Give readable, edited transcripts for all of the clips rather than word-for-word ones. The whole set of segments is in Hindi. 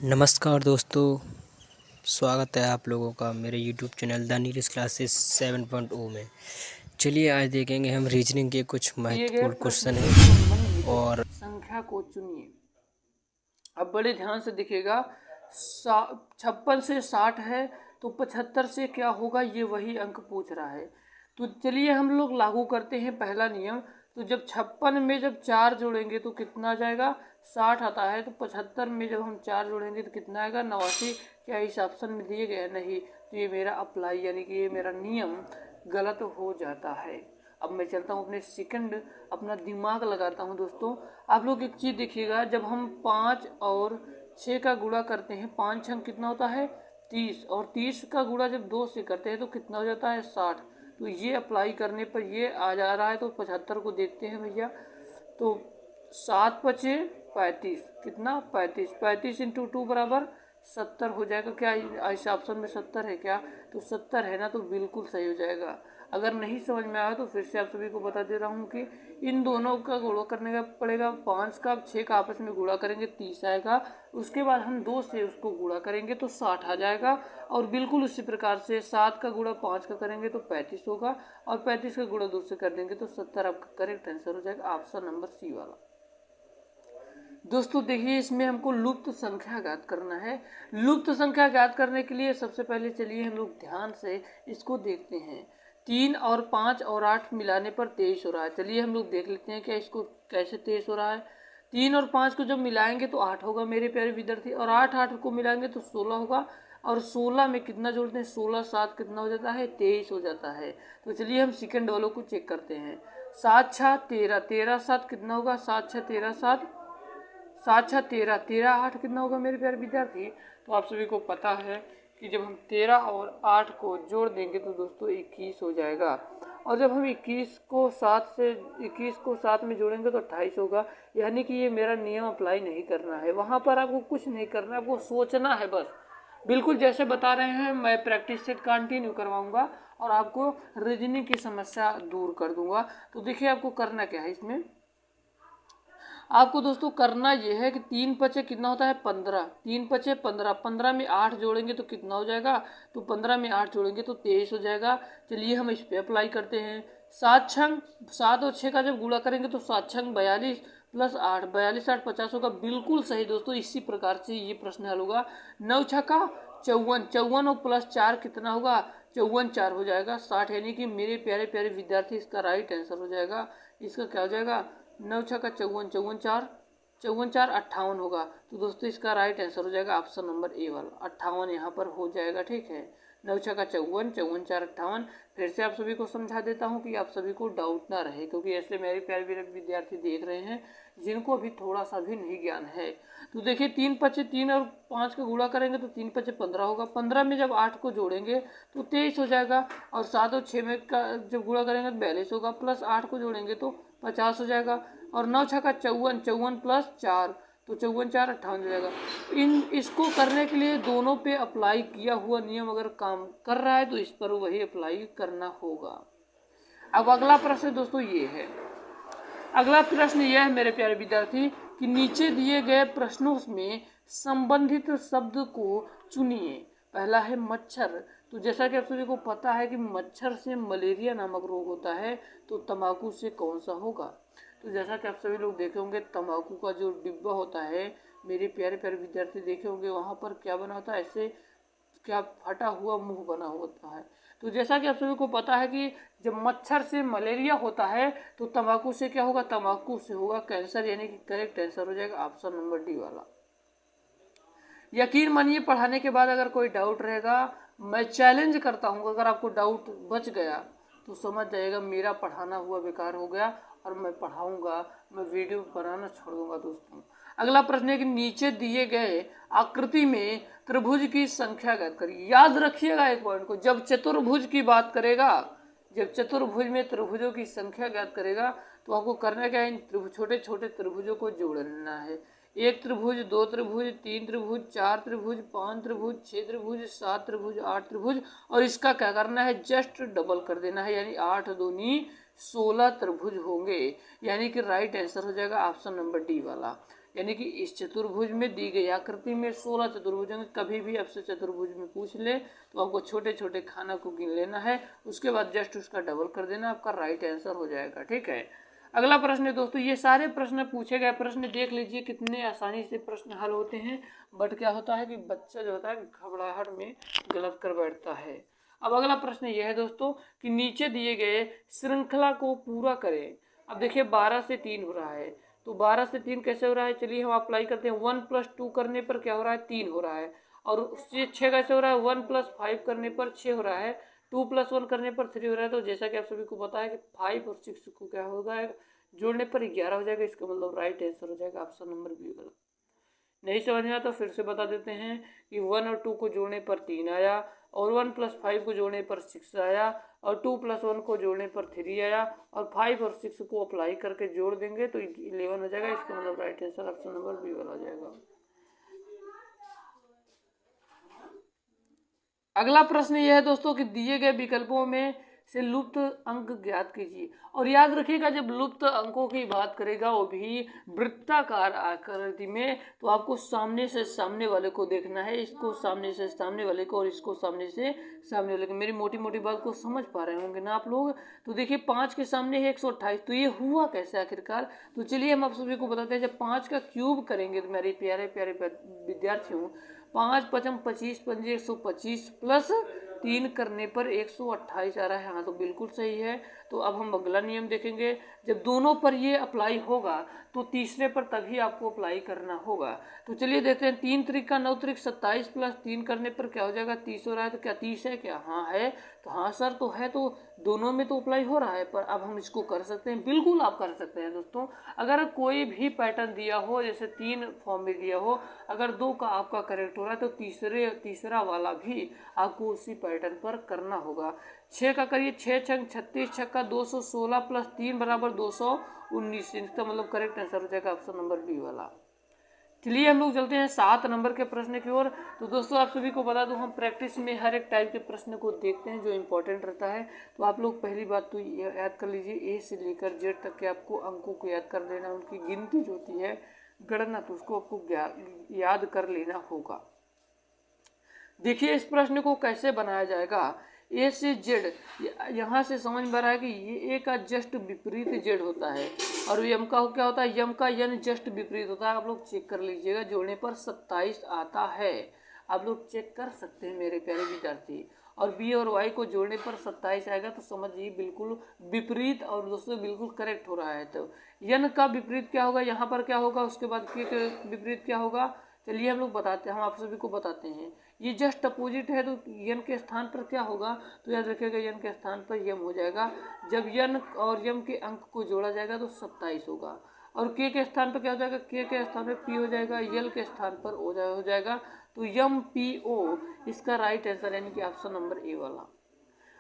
नमस्कार दोस्तों, स्वागत है आप लोगों का मेरे YouTube channel the Neeraj classes 7.0 में। चलिए आज देखेंगे हम रीजनिंग के कुछ दिए गए महत्वपूर्ण प्रश्न क्वेश्चन से हैं संबंधित और संख्या को चुनिए। अब बड़े ध्यान से दिखेगा। 56 से 60 है तो 75 से क्या होगा, ये वही अंक पूछ रहा है। तो चलिए हम लोग लागू करते हैं पहला नियम। तो जब 56 में जब 4 जोड़ेंगे तो कितना आ जाएगा, 60 आता है। तो 75 में जब हम 4 जोड़ेंगे तो कितना आएगा, 89। क्या इस ऑप्शन में दिए गए, नहीं। तो ये मेरा अप्लाई यानी कि ये मेरा नियम गलत हो जाता है। अब मैं चलता हूँ अपने सेकंड, अपना दिमाग लगाता हूँ दोस्तों। आप लोग एक चीज़ देखिएगा, जब हम 5 और 6 का गुणा करते हैं, 5 छंग कितना होता है 30, और 30 का गुणा जब 2 से करते हैं तो कितना हो जाता है 60। तो ये अप्लाई करने पर ये आ जा रहा है। तो 75 को देखते हैं भैया। तो 7 पचे 35, कितना 35, 35 इंटू 2 बराबर 70 हो जाएगा। क्या इस ऑप्शन में 70 है क्या, तो 70 है ना, तो बिल्कुल सही हो जाएगा। अगर नहीं समझ में आया तो फिर से आप सभी को बता दे रहा हूँ कि इन दोनों का गुणा करने का पड़ेगा। 5 का 6 का आपस में गुणा करेंगे 30 आएगा। उसके बाद हम 2 से उसको गुणा करेंगे तो 60 आ जाएगा। और बिल्कुल उसी प्रकार से 7 का गुणा 5 का करेंगे तो 35 होगा, और 35 का गुणा 2 से कर देंगे तो 70 आपका करेक्ट आंसर हो जाएगा, ऑप्शन नंबर सी वाला। दोस्तों देखिए, इसमें हमको लुप्त संख्या ज्ञात करना है। लुप्त संख्या ज्ञात करने के लिए सबसे पहले चलिए हम लोग ध्यान से इसको देखते हैं। 3 और 5 और 8 मिलाने पर 23 हो रहा है। चलिए हम लोग देख लेते हैं क्या इसको कैसे 23 हो रहा है। 3 और 5 को जब मिलाएंगे तो 8 होगा मेरे प्यारे विद्यार्थी, और 8 को मिलाएंगे तो 16 होगा। और 16 में कितना जोड़ते हैं, 16 7 कितना हो जाता है, 23 हो जाता है। तो चलिए हम सेकंड वालों को चेक करते हैं। 7 6 13, 13 7 कितना होगा, 7 6 13 7, 7 6 13, 13 8 कितना होगा मेरे प्यारे विद्यार्थी। तो आप सभी को पता है कि जब हम 13 और 8 को जोड़ देंगे तो दोस्तों 21 हो जाएगा। और जब हम 21 को 7 में जोड़ेंगे तो 28 होगा। यानी कि ये मेरा नियम अप्लाई नहीं करना है, वहाँ पर आपको कुछ नहीं करना है, आपको सोचना है बस। बिल्कुल जैसे बता रहे हैं, मैं प्रैक्टिस सेट कंटिन्यू करवाऊंगा और आपको रीजनिंग की समस्या दूर कर दूंगा। तो देखिए आपको करना क्या है इसमें। आपको दोस्तों करना यह है कि 3 पचे कितना होता है 15, 3 पचे 15, 15 में 8 जोड़ेंगे तो कितना हो जाएगा, तो 15 में 8 जोड़ेंगे तो 23 हो जाएगा। चलिए हम इस पे अप्लाई करते हैं। 7 छंग 7 और 6 का जब गुणा करेंगे तो 7 छंग 42 प्लस 8, 42 8 50 होगा। बिल्कुल सही दोस्तों, इसी प्रकार से ये प्रश्न हल होगा। 9 छक्का 54, 54 और प्लस 4 कितना होगा, 54 4 हो जाएगा 60। यानी कि मेरे प्यारे प्यारे विद्यार्थी इसका राइट आंसर हो जाएगा। इसका क्या हो जाएगा, 9 छक्का 54, 54 4 58 होगा। तो दोस्तों इसका राइट आंसर हो जाएगा ऑप्शन नंबर ए वाला, 58 यहाँ पर हो जाएगा। ठीक है, 9 छक्का 54, 54 4 58। फिर से आप सभी को समझा देता हूँ कि आप सभी को डाउट ना रहे, क्योंकि ऐसे मेरे प्यारे विद्यार्थी देख रहे हैं जिनको अभी थोड़ा सा भी नहीं ज्ञान है। तो देखिए 3 पचे 3 और 5 का गुणा करेंगे तो 3 पचे 15 होगा। 15 में जब 8 को जोड़ेंगे तो 23 हो जाएगा। और 7 और 6 में का जब गुणा करेंगे तो 42 होगा, प्लस 8 को जोड़ेंगे तो 50 हो जाएगा। और 9 छक्का 54, 54 प्लस 4, तो 54 4 58 हो जाएगा। इसको करने के लिए दोनों पे अप्लाई किया हुआ नियम अगर काम कर रहा है तो इस पर वही अप्लाई करना होगा। अब अगला प्रश्न दोस्तों ये है। अगला प्रश्न यह है मेरे प्यारे विद्यार्थी कि नीचे दिए गए प्रश्नों में संबंधित शब्द को चुनिए। पहला है मच्छर। तो जैसा कि आप सभी को पता है कि मच्छर से मलेरिया नामक रोग होता है, तो तंबाकू से कौन सा होगा। तो जैसा कि आप सभी लोग देखे होंगे, तंबाकू का जो डिब्बा होता है मेरे प्यारे प्यारे विद्यार्थी देखे होंगे, वहाँ पर क्या बना होता है, ऐसे क्या फटा हुआ मुंह बना होता है। तो जैसा कि आप सभी को पता है कि जब मच्छर से मलेरिया होता है तो तंबाकू से क्या होगा, तंबाकू से होगा कैंसर। यानी कि करेक्ट आंसर हो जाएगा ऑप्शन नंबर डी वाला। यकीन मानिए पढ़ाने के बाद अगर कोई डाउट रहेगा, मैं चैलेंज करता हूँ, अगर आपको डाउट बच गया तो समझ जाएगा मेरा पढ़ाना हुआ बेकार हो गया और मैं पढ़ाऊंगा, मैं वीडियो बनाना छोड़ दूंगा दोस्तों। अगला प्रश्न है कि नीचे दिए गए आकृति में त्रिभुज की संख्या ज्ञात करिए। याद रखिएगा एक पॉइंट को, जब चतुर्भुज की बात करेगा, जब चतुर्भुज में त्रिभुजों की संख्या ज्ञात करेगा तो आपको करना क्या है, इन छोटे छोटे त्रिभुजों को जोड़ना है। एक त्रिभुज, दो त्रिभुज, तीन त्रिभुज, चार त्रिभुज, पांच त्रिभुज, छह त्रिभुज, सात त्रिभुज, आठ त्रिभुज, और इसका क्या करना है, जस्ट डबल कर देना है। यानी 8 दूनी 16 त्रिभुज होंगे। यानी कि राइट आंसर हो जाएगा ऑप्शन नंबर डी वाला। यानी कि इस चतुर्भुज में दी गई आकृति में 16 चतुर्भुज होंगे। कभी भी आपसे चतुर्भुज में पूछ ले तो आपको छोटे छोटे खाना को गिन लेना है, उसके बाद जस्ट उसका डबल कर देना, आपका राइट आंसर हो जाएगा। ठीक है, अगला प्रश्न है दोस्तों, ये सारे प्रश्न पूछे गए प्रश्न देख लीजिए कितने आसानी से प्रश्न हल होते हैं, बट क्या होता है कि बच्चा जो होता है घबराहट में गलत कर बैठता है। अब अगला प्रश्न यह है दोस्तों कि नीचे दिए गए श्रृंखला को पूरा करें। अब देखिए 12 से 3 हो रहा है, तो 12 से 3 कैसे हो रहा है, चलिए हम अप्लाई करते हैं। 1 + 2 करने पर क्या हो रहा है, 3 हो रहा है। और उससे 6 कैसे हो रहा है, 1 + 5 करने पर 6 हो रहा है, 2 + 1 करने पर 3 हो रहा है। तो जैसा कि आप सभी को पता है कि 5 और 6 को क्या होगा, जोड़ने पर 11 हो जाएगा। इसका मतलब राइट आंसर हो जाएगा ऑप्शन नंबर बी वाला। नहीं समझ में आया तो फिर से बता देते हैं कि 1 और 2 को जोड़ने पर 3 आया, और 1 + 5 को जोड़ने पर 6 आया, और 2 + 1 को जोड़ने पर 3 आया, और 5 और 6 को अप्लाई करके जोड़ देंगे तो 11 हो जाएगा। इसका मतलब right answer option number B वाला हो जाएगा। अगला प्रश्न यह है दोस्तों कि दिए गए विकल्पों में से लुप्त अंक ज्ञात कीजिए। और याद रखिएगा जब लुप्त अंकों की बात करेगा वो भी वृत्ताकार आकृति में, तो आपको सामने से सामने वाले को देखना है, इसको सामने से सामने वाले को और इसको सामने से सामने वाले को। मेरी मोटी मोटी बात को समझ पा रहे होंगे ना आप लोग। तो देखिए 5 के सामने है 128, तो ये हुआ कैसे आखिरकार। तो चलिए हम आप सभी को बताते हैं, जब 5 का क्यूब करेंगे तो मेरे प्यारे प्यारे विद्यार्थियों, 5 × 5 = 25, 5 × 125 प्लस 3 करने पर 128 आ रहा है। हाँ तो बिल्कुल सही है। तो अब हम अगला नियम देखेंगे, जब दोनों पर ये अप्लाई होगा तो तीसरे पर तभी आपको अप्लाई करना होगा। तो चलिए देखते हैं, 3 × 3 = 9 × 27 प्लस 3 करने पर क्या हो जाएगा, 30 हो रहा है। तो क्या 30 है क्या, हाँ है। तो हाँ सर तो है, तो दोनों में तो अप्लाई हो रहा है। पर अब हम इसको कर सकते हैं, बिल्कुल आप कर सकते हैं दोस्तों। अगर कोई भी पैटर्न दिया हो, जैसे 3 फॉर्म में दिया हो, अगर 2 का आपका करेक्ट हो रहा है तो तीसरा वाला भी आपको उसी पैटर्न पर करना होगा। 6 का करिए, 6 × 36 = 216 प्लस 3 = 219। इसका मतलब करेक्ट आंसर हो जाएगा ऑप्शन नंबर बी वाला। चलिए हम लोग चलते हैं 7 नंबर के प्रश्न की ओर। तो दोस्तों आप सभी को बता दूं, हम प्रैक्टिस में हर एक टाइप के प्रश्न को देखते हैं जो इंपॉर्टेंट रहता है। तो आप लोग पहली बात तो याद कर लीजिए, ए से लेकर जेड तक के आपको अंकों को याद कर लेना, उनकी गिनती जो होती है गणना, तो उसको आपको याद कर लेना होगा। देखिए इस प्रश्न को कैसे बनाया जाएगा। ए से जेड, यहाँ से समझ में आ रहा है कि ये ए का जस्ट विपरीत जेड होता है, और यम का क्या होता है, यम का यन जस्ट विपरीत होता है। आप लोग चेक कर लीजिएगा, जोड़ने पर 27 आता है। आप लोग चेक कर सकते हैं मेरे प्यारे विद्यार्थी। और बी और वाई को जोड़ने पर 27 आएगा, तो समझिए बिल्कुल विपरीत और दोस्तों बिल्कुल करेक्ट हो रहा है। तो यन का विपरीत क्या होगा, यहाँ पर क्या होगा, उसके बाद के विपरीत क्या होगा, चलिए हम लोग बताते हैं, हम आप सभी को बताते हैं। ये जस्ट अपोजिट है, तो यन के स्थान पर क्या होगा, तो याद रखिएगा यन के स्थान पर यम हो जाएगा। जब यन और यम के अंक को जोड़ा जाएगा तो 27 होगा। और के स्थान पर क्या हो जाएगा, के स्थान पर पी हो जाएगा, यल के स्थान पर हो जाएगा। तो यम पी ओ इसका राइट आंसर यानी कि ऑप्शन नंबर ए वाला।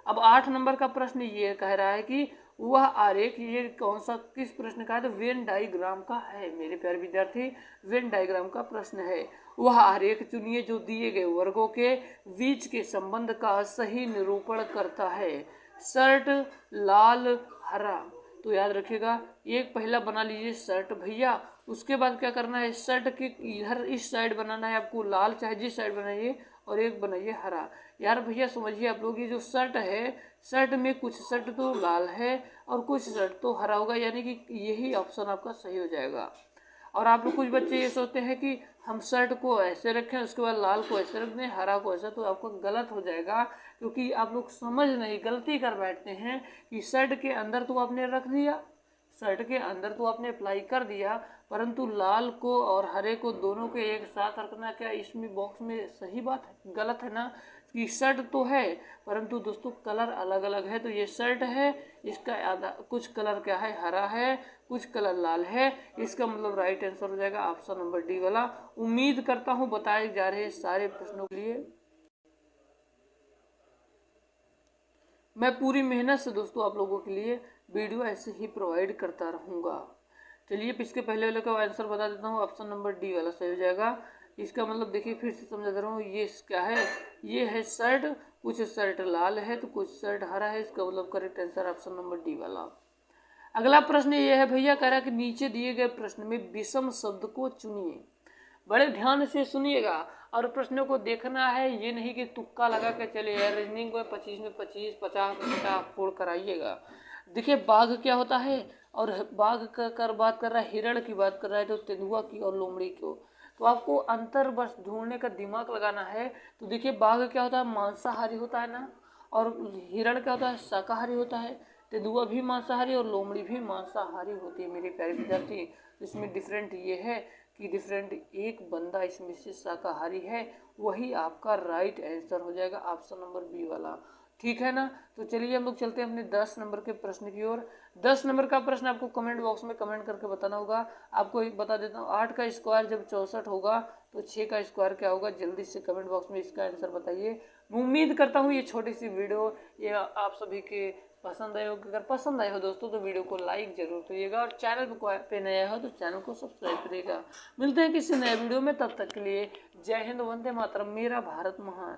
अब 8 नंबर का प्रश्न ये कह रहा है कि वह आरेख, ये कौन सा किस प्रश्न का है, तो वेन डायग्राम का है मेरे प्यारे विद्यार्थी, वेन डायग्राम का प्रश्न है। वह आरेख चुनिए जो दिए गए वर्गों के बीच के संबंध का सही निरूपण करता है। शर्ट लाल हरा, तो याद रखिएगा एक पहला बना लीजिए शर्ट भैया, उसके बाद क्या करना है, शर्ट के इधर इस साइड बनाना है आपको लाल, चाहे जिस साइड बनाइए, और एक बनाइए हरा। यार भैया समझिए आप लोग, ये जो शर्ट है, शर्ट में कुछ शर्ट तो लाल है और कुछ शर्ट तो हरा होगा, यानी कि यही ऑप्शन आपका सही हो जाएगा। और आप लोग कुछ बच्चे ये सोचते हैं कि हम शर्ट को ऐसे रखें, उसके बाद लाल को ऐसे रख दें, हरा को ऐसा, तो आपको गलत हो जाएगा, क्योंकि आप लोग समझ नहीं, गलती कर बैठते हैं कि शर्ट के अंदर तो आपने रख दिया, शर्ट के अंदर तो आपने अप्लाई कर दिया, परंतु लाल को और हरे को दोनों के एक साथ रखना क्या इसमें बॉक्स में सही बात है, गलत है ना। कि शर्ट तो है परंतु दोस्तों कलर अलग अलग है। तो ये शर्ट है, इसका आधा कुछ कलर क्या है, हरा है, कुछ कलर लाल है। इसका मतलब राइट आंसर हो जाएगा ऑप्शन नंबर डी वाला। उम्मीद करता हूँ बताए जा रहे सारे प्रश्नों के लिए मैं पूरी मेहनत से दोस्तों आप लोगों के लिए वीडियो ऐसे ही प्रोवाइड करता रहूँगा। चलिए इसके पहले वाले का आंसर बता देता हूँ, ऑप्शन नंबर डी वाला सही हो जाएगा। इसका मतलब देखिए फिर से समझा दे रहा हूँ, ये क्या है, ये है शर्ट, कुछ शर्ट लाल है तो कुछ शर्ट हरा है, इसका मतलब correct answer option number D वाला। अगला प्रश्न ये है भैया, कह रहा है कि नीचे दिए गए प्रश्न में विषम शब्द को चुनिए। बड़े ध्यान से सुनिएगा और प्रश्नों को देखना है, ये नहीं कि तुक्का लगा के चले यार। रीजनिंग में 25 में 25, 50 में 50 फोड़ कराइएगा। देखिए बाघ क्या होता है, और बाघ का बात कर रहा है, हिरण की बात कर रहा है, तो तेंदुआ की और लोमड़ी को। तो आपको अंतर बस ढूंढने का दिमाग लगाना है। तो देखिए बाघ क्या होता है, मांसाहारी होता है ना, और हिरण क्या होता है, शाकाहारी होता है। तेंदुआ भी मांसाहारी और लोमड़ी भी मांसाहारी होती है मेरे प्यारे विद्यार्थी। इसमें डिफरेंट ये है कि डिफरेंट एक बंदा इसमें से शाकाहारी है, वही आपका राइट आंसर हो जाएगा, ऑप्शन नंबर बी वाला। ठीक है ना। तो चलिए हम लोग चलते हैं अपने 10 नंबर के प्रश्न की ओर। 10 नंबर का प्रश्न आपको कमेंट बॉक्स में कमेंट करके बताना होगा। आपको एक बता देता हूँ, 8 का स्क्वायर जब 64 होगा तो 6 का स्क्वायर क्या होगा, जल्दी से कमेंट बॉक्स में इसका आंसर बताइए। उम्मीद करता हूँ ये छोटी सी वीडियो ये आप सभी के पसंद आए हो। अगर पसंद आए हो दोस्तों तो वीडियो को लाइक जरूर करिएगा, और चैनल पे नया हो तो चैनल को सब्सक्राइब करिएगा। मिलते हैं किसी नए वीडियो में, तब तक के लिए जय हिंद, वंदे मातरम, मेरा भारत महान।